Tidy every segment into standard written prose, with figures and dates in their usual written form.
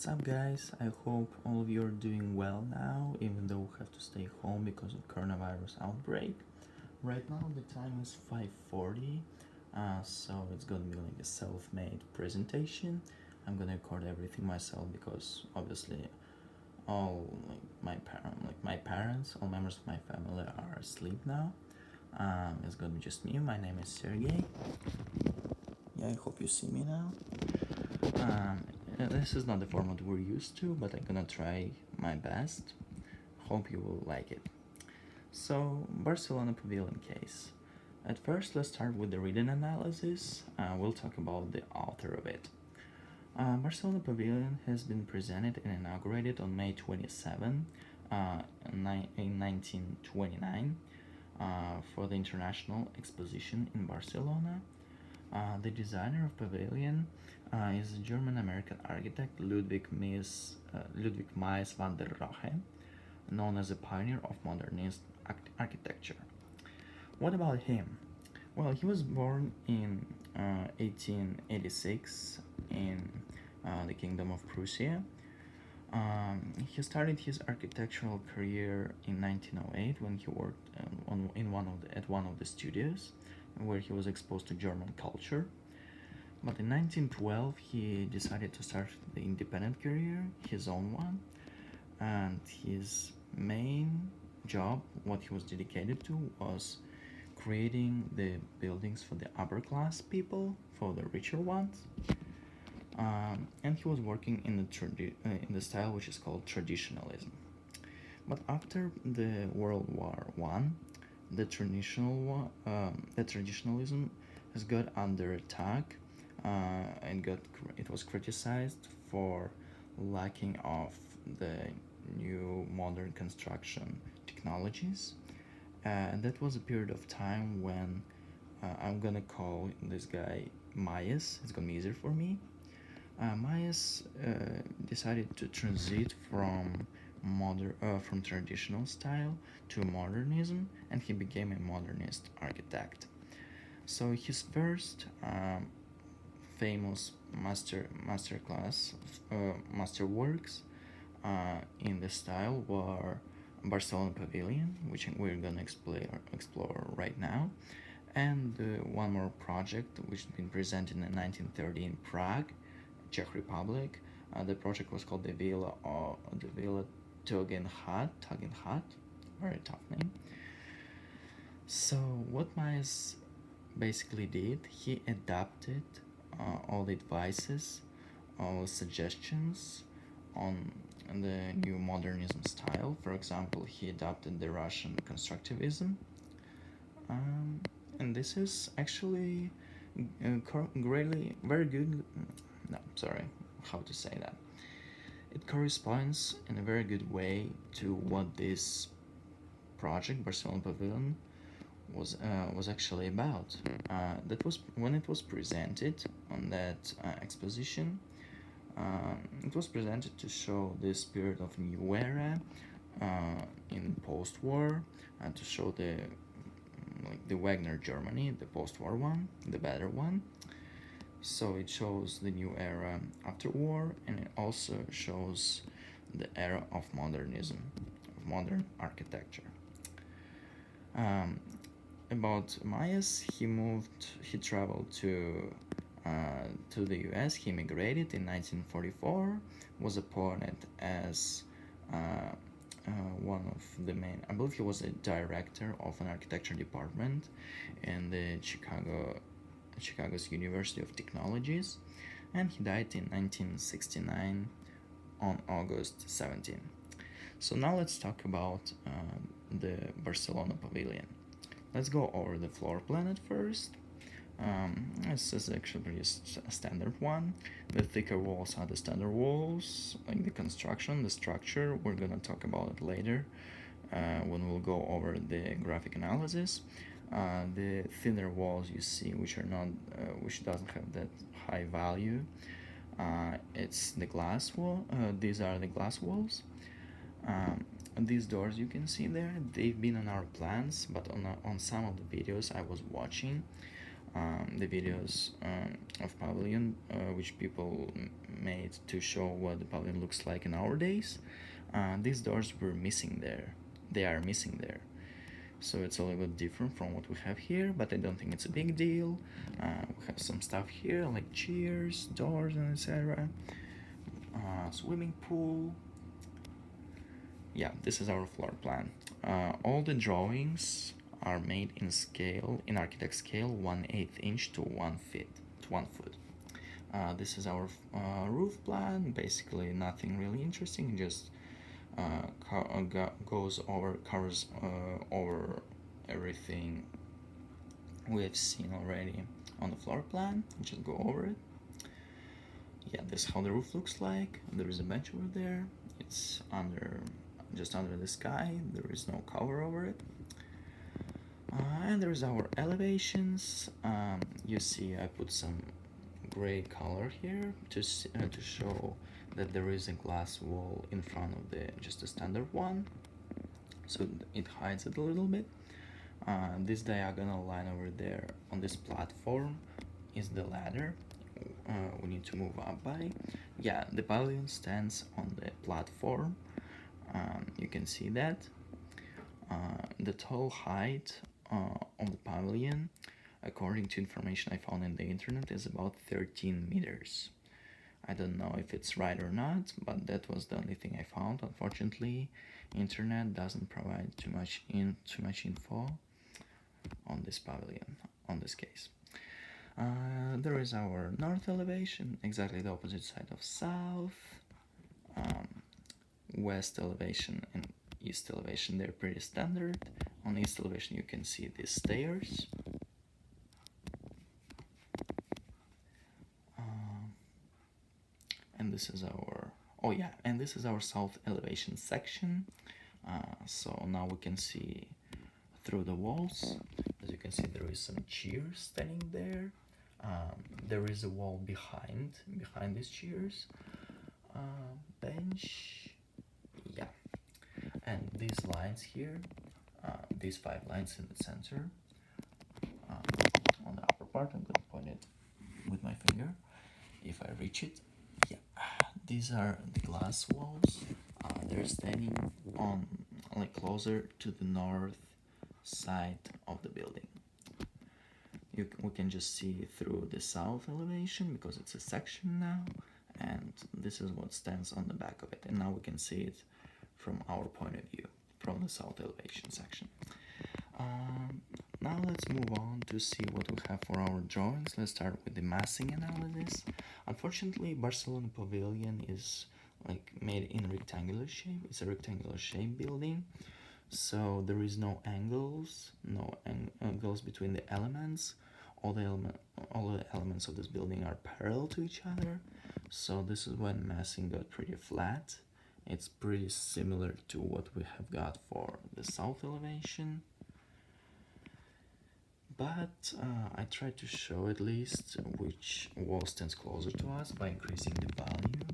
What's up, guys? I hope all of you are doing well now, even though we have to stay home because of coronavirus outbreak. Right now the time is 5:40, so it's gonna be like a self-made presentation. I'm gonna record everything myself because obviously all my parents, all members of my family are asleep now. It's gonna be just me. My name is Sergey. Yeah, I hope you see me now. This is not the format we're used to, but I'm gonna try my best. Hope you will like it. So, Barcelona Pavilion case. At first, let's start with the reading analysis. We'll talk about the author of it. Barcelona Pavilion has been presented and inaugurated on May 27 in 1929 for the International Exposition in Barcelona. The designer of pavilion is German-American architect Ludwig Mies van der Rohe, known as a pioneer of modernist architecture. What about him? Well, he was born in 1886 in the Kingdom of Prussia. He started his architectural career in 1908 when he worked at one of the studios where he was exposed to German culture. But in 1912 he decided to start the independent career, his own one, and his main job, what he was dedicated to, was creating the buildings for the upper class people, for the richer ones. And he was working in the style which is called traditionalism. But after the World War One, the traditionalism has got under attack, and it was criticized for lacking of the new modern construction technologies. And that was a period of time when I'm gonna call this guy Mies. It's gonna be easier for me. Mies decided to transit from traditional style to modernism, and he became a modernist architect. So his first famous masterworks in the style were Barcelona Pavilion, which we're gonna explore right now, and one more project which has been presented in 1930 in Prague, Czech Republic. The project was called the Villa Tugendhat, very tough name. So what Mies basically did, he adapted all the advices, all the suggestions on the new modernism style. For example, he adopted the Russian constructivism, and this is actually very good. No, sorry, how to say that. It corresponds in a very good way to what this project, Barcelona Pavilion, was actually about. That was when it was presented on that exposition. It was presented to show the spirit of new era in post-war, and to show the Wagner Germany, the post-war one, the better one. So it shows the new era after war, and it also shows the era of modernism, of modern architecture. About Mies, he traveled to the US. He immigrated in 1944, was appointed as one of the main, I believe he was a director of an architecture department in the Chicago's University of Technologies, and he died in 1969 on August 17. So now let's talk about the Barcelona Pavilion. Let's go over the floor plan at first. This is actually a standard one. The thicker walls are the standard walls, like the construction, the structure. We're gonna talk about it later when we'll go over the graphic analysis. The thinner walls you see, which doesn't have that high value, it's the glass wall. These are the glass walls. These doors you can see there, they've been on our plans, but on some of the videos I was watching, the videos of pavilion, which people made to show what the pavilion looks like in our days. These doors were missing there. They are missing there. So it's a little bit different from what we have here, but I don't think it's a big deal. We have some stuff here like chairs, doors, and etc. Swimming pool. Yeah, this is our floor plan. All the drawings are made in scale, in architect scale, 1/8 inch to 1 feet, to 1 foot. This is our roof plan. Basically, nothing really interesting. Just goes over, covers over everything we have seen already on the floor plan. Just go over it. Yeah, this is how the roof looks like. There is a bench over there. It's just under the sky. There is no cover over it. And there's our elevations. You see, I put some gray color here to show that there is a glass wall in front of the just a standard one, so it hides it a little bit. This diagonal line over there on this platform is the ladder we need to move up by. Yeah, the pavilion stands on the platform. You can see that. The total height of the pavilion, according to information I found in the internet, is about 13 meters. I don't know if it's right or not, but that was the only thing I found. Unfortunately, internet doesn't provide too much info on this pavilion, on this case. There is our north elevation, exactly the opposite side of south. West elevation and east elevation, they're pretty standard. On east elevation you can see the stairs. And this is our south elevation section. So now we can see through the walls. As you can see, there is some chairs standing there. There is a wall behind these chairs. Bench. Yeah. And these lines here, these 5 lines in the center, on the upper part, I'm going to point it with my finger if I reach it. Yeah, these are the glass walls. They're standing on closer to the north side of the building. We can just see through the south elevation because it's a section now, and this is what stands on the back of it. And now we can see it from our point of view, from the south elevation section. Now let's move on to see what we have for our drawings. Let's start with the massing analysis. Unfortunately, Barcelona pavilion is made in rectangular shape. It's a rectangular shape building, so there is no angles between the elements. All the elements of this building are parallel to each other, so this is when massing got pretty flat. It's pretty similar to what we have got for the south elevation, but I tried to show at least which wall stands closer to us by increasing the value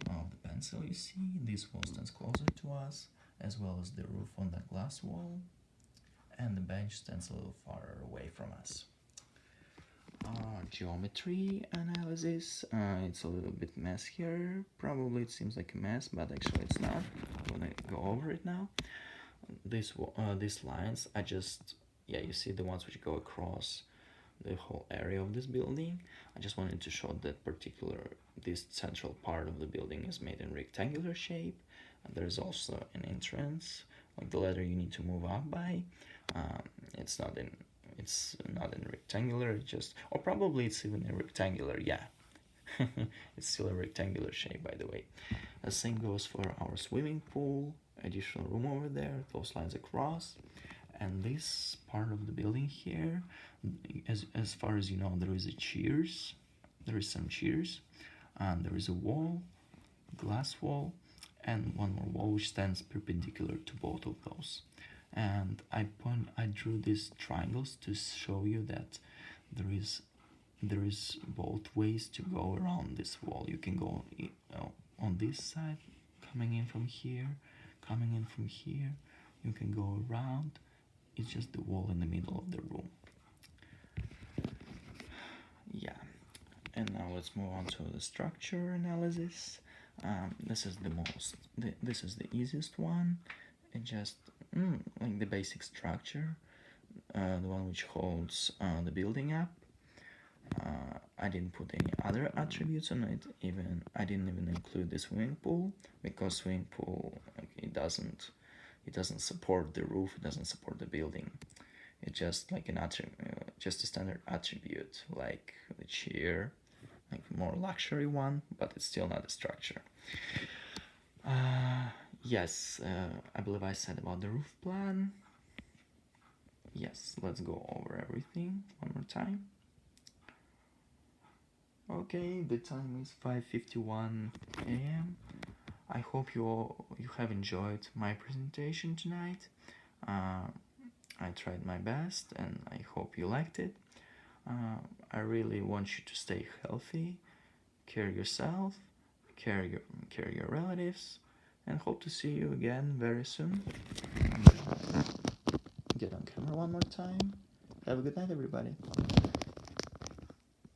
of the pencil. You see, this wall stands closer to us, as well as the roof on the glass wall, and the bench stands a little farther away from us. Geometry analysis, it's a little bit messier. Probably it seems like a mess, but actually it's not. I'm gonna go over it now. These lines, you see the ones which go across the whole area of this building. I just wanted to show that this central part of the building is made in rectangular shape. And there's also an entrance, like the ladder you need to move up by. It's not in rectangular, or probably it's even in rectangular, yeah. It's still a rectangular shape, by the way. The same goes for our swimming pool, additional room over there, those lines across. And this part of the building here, as far as you know, there is some chairs, and there is a wall, glass wall, and one more wall which stands perpendicular to both of those. And I drew these triangles to show you that there is both ways to go around this wall. You can go on this side, coming in from here. You can go around. It's just the wall in the middle of the room. And now let's move on to the structure analysis. This is this is the easiest one. It just like the basic structure, the one which holds the building up. I didn't put any other attributes on it. Even I didn't even include the swimming pool, because swimming pool, like, it doesn't support the roof. It doesn't support the building. It's just like just a standard attribute, like the chair, like more luxury one, but it's still not a structure. Yes, I believe I said about the roof plan. Yes, let's go over everything one more time. Okay, the time is 5:51 a.m. I hope you have enjoyed my presentation tonight. I tried my best and I hope you liked it. I really want you to stay healthy, care yourself, care your relatives, and hope to see you again very soon. Get on camera one more time. Have a good night, everybody.